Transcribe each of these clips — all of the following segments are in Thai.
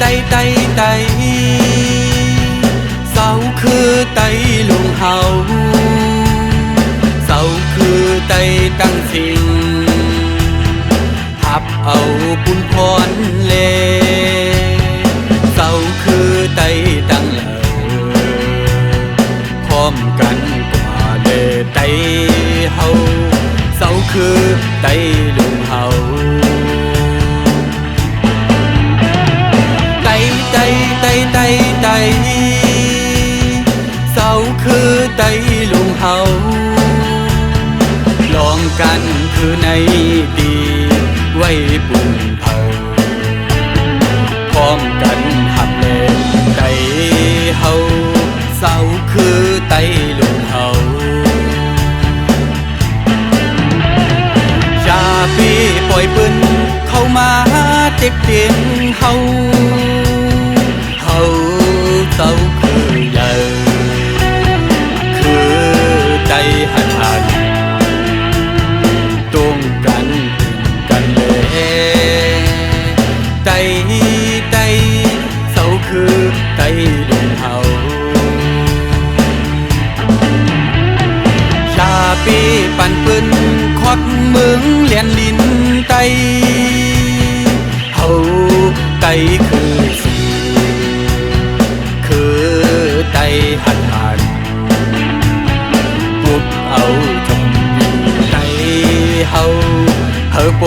ไต่ไต่ไต่เสาคือไต่ลุงเฮาเสาคือไต่ตั้งสิ่งหับเอาบุญพรเลเสาคือไต่ตั้งเหล่าพร้อมกันกว่าเลไต่เฮาเสาคือไต่ลุงเฮาไต่ไต่ไต่ไต่ไต่เสาคือไต่ลุงเฮาลองกันคือในดีไว้ปุ่นเผาพร้อมกันหับเล่นไต่เฮาเสาคือไต่ลุงเฮาชาปีปล่อยปืนเข้ามาเจ็บเตียงเฮาเฮาเสาคือใหญ่คือไต่หันหันตรงกันกันเลยไต่ไต่เสาคือไต่ลุงเฮาชาปีปั่นปืนควักเมืองเลียนลินไต่เฮาไต่คือสีคือไต่หันหันปุบเอาจงมีไต่เฮาเฮาโป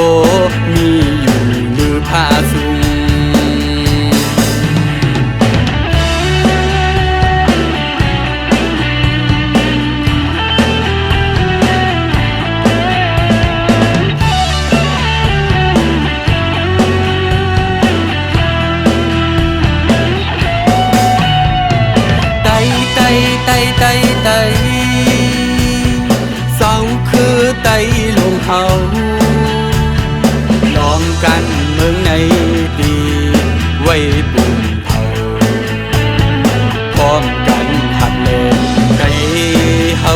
มีอยู่หรือผ้าสูงไต่ไต่ไต่ไต่เสาคือไต่ลุงเฮาลองกันเมืองในดีไว้ปุ่นเผาพร้อมกันหักเล่นไต่เฮา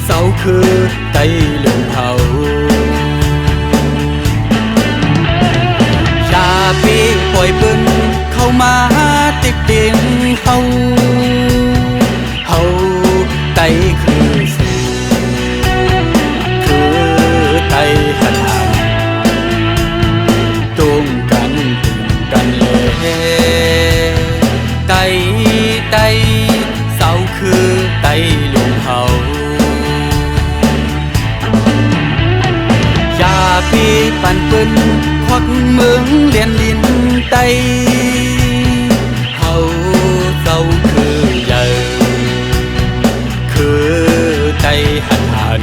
เสาคือไต่ลุงเฮาชาปีปล่อยปืนเข้ามาติดเตียงเฮาเฮาไต่คือสีคือไต่หันหันตรงกันถึงกันเลยไต่ไต่เสาคือไต่ลุงเฮาชาปีปั่นปืนควักเมืองเลียนลินไต่เฮาเสาคือใหญ่คือไต่หันหัน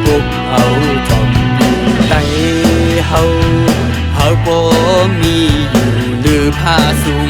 ปุบเอาจอมอยู่ไต่เฮาเฮาบ่มีอยู่หรือผ้าสูง